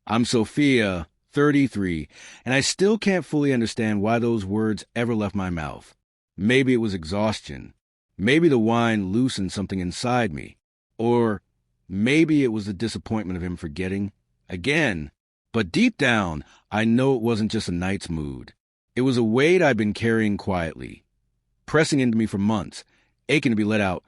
I'm Sophia, 33, and I still can't fully understand why those words ever left my mouth. Maybe it was exhaustion. Maybe the wine loosened something inside me. Or maybe it was the disappointment of him forgetting again. But deep down, I know it wasn't just a night's mood. It was a weight I'd been carrying quietly, pressing into me for months, aching to be let out,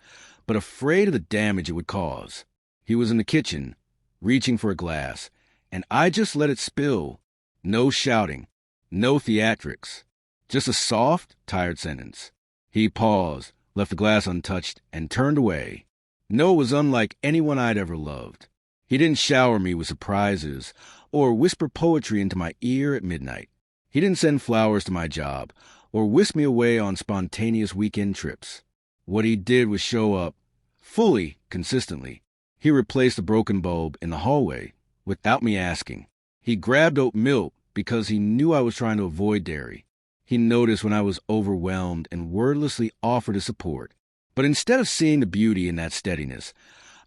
but afraid of the damage it would cause. He was in the kitchen, reaching for a glass, and I just let it spill. No shouting, no theatrics, just a soft, tired sentence. He paused, left the glass untouched, and turned away. Noah was unlike anyone I'd ever loved. He didn't shower me with surprises or whisper poetry into my ear at midnight. He didn't send flowers to my job or whisk me away on spontaneous weekend trips. What he did was show up, fully, consistently. He replaced the broken bulb in the hallway without me asking. He grabbed oat milk because he knew I was trying to avoid dairy. He noticed when I was overwhelmed and wordlessly offered his support. But instead of seeing the beauty in that steadiness,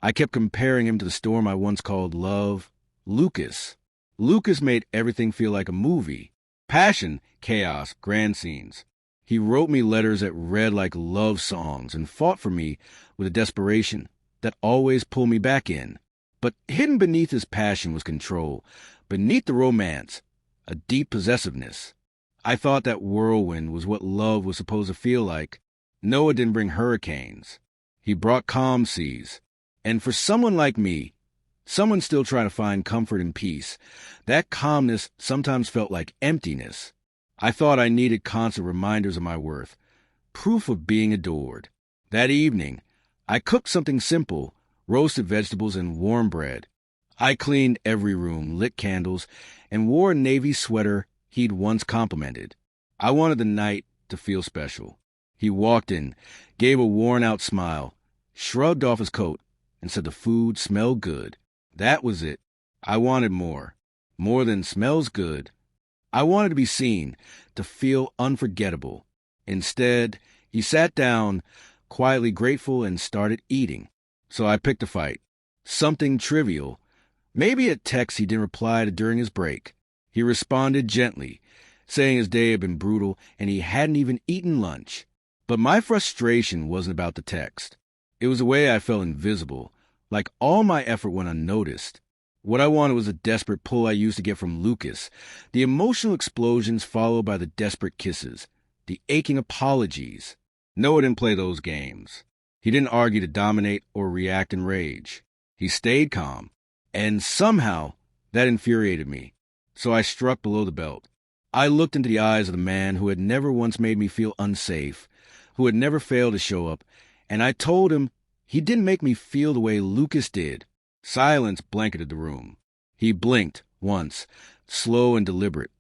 I kept comparing him to the storm I once called love, Lucas. Lucas made everything feel like a movie. Passion, chaos, grand scenes. He wrote me letters that read like love songs and fought for me with a desperation that always pulled me back in. But hidden beneath his passion was control. Beneath the romance, a deep possessiveness. I thought that whirlwind was what love was supposed to feel like. Noah didn't bring hurricanes. He brought calm seas. And for someone like me, someone still trying to find comfort and peace, that calmness sometimes felt like emptiness. I thought I needed constant reminders of my worth, proof of being adored. That evening, I cooked something simple, roasted vegetables and warm bread. I cleaned every room, lit candles, and wore a navy sweater he'd once complimented. I wanted the night to feel special. He walked in, gave a worn-out smile, shrugged off his coat, and said the food smelled good. That was it. I wanted more. More than smells good. I wanted to be seen, to feel unforgettable. Instead, he sat down, quietly grateful, and started eating. So I picked a fight. Something trivial. Maybe a text he didn't reply to during his break. He responded gently, saying his day had been brutal and he hadn't even eaten lunch. But my frustration wasn't about the text. It was the way I felt invisible, like all my effort went unnoticed. What I wanted was a desperate pull I used to get from Lucas, the emotional explosions followed by the desperate kisses, the aching apologies. Noah didn't play those games. He didn't argue to dominate or react in rage. He stayed calm, and somehow that infuriated me. So I struck below the belt. I looked into the eyes of the man who had never once made me feel unsafe, who had never failed to show up, and I told him he didn't make me feel the way Lucas did. Silence blanketed the room. He blinked once, slow and deliberate,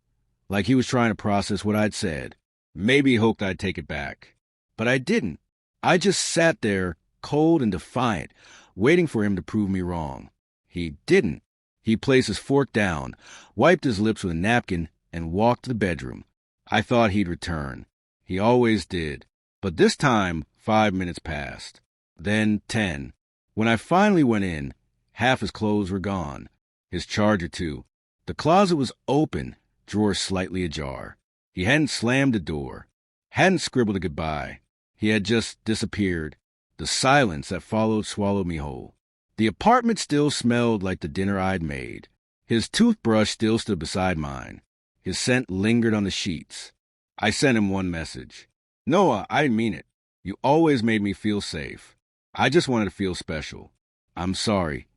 like he was trying to process what I'd said. Maybe he hoped I'd take it back. But I didn't. I just sat there, cold and defiant, waiting for him to prove me wrong. He didn't. He placed his fork down, wiped his lips with a napkin, and walked to the bedroom. I thought he'd return. He always did. But this time, 5 minutes passed. Then 10. When I finally went in, half his clothes were gone. His charger, too. The closet was open, drawers slightly ajar. He hadn't slammed the door. Hadn't scribbled a goodbye. He had just disappeared. The silence that followed swallowed me whole. The apartment still smelled like the dinner I'd made. His toothbrush still stood beside mine. His scent lingered on the sheets. I sent him one message. Noah, I didn't mean it. You always made me feel safe. I just wanted to feel special. I'm sorry.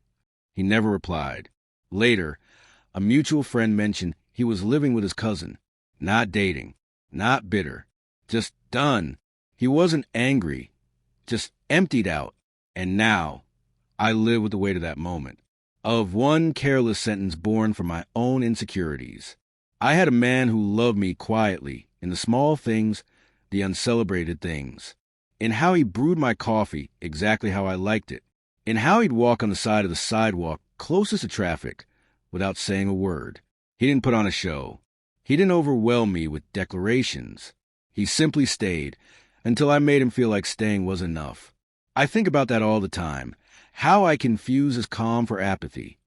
He never replied. Later, a mutual friend mentioned he was living with his cousin. Not dating. Not bitter. Just done. He wasn't angry. Just emptied out. And now, I live with the weight of that moment. Of one careless sentence born from my own insecurities. I had a man who loved me quietly, in the small things, the uncelebrated things. In how he brewed my coffee exactly how I liked it. In how he'd walk on the side of the sidewalk closest to traffic without saying a word. He didn't put on a show. He didn't overwhelm me with declarations. He simply stayed until I made him feel like staying was enough. I think about that all the time. How I confuse his calm for apathy.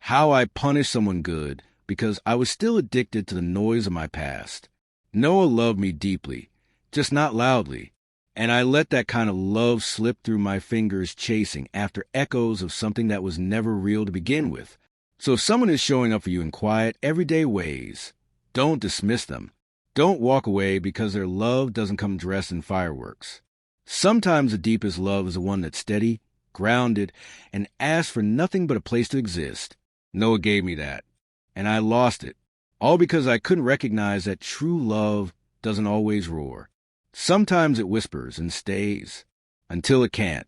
How I punished someone good because I was still addicted to the noise of my past. Noah loved me deeply, just not loudly, and I let that kind of love slip through my fingers chasing after echoes of something that was never real to begin with. So if someone is showing up for you in quiet, everyday ways, don't dismiss them. Don't walk away because their love doesn't come dressed in fireworks. Sometimes the deepest love is the one that's steady, grounded, and asks for nothing but a place to exist. Noah gave me that, and I lost it, all because I couldn't recognize that true love doesn't always roar. Sometimes it whispers and stays until it can't.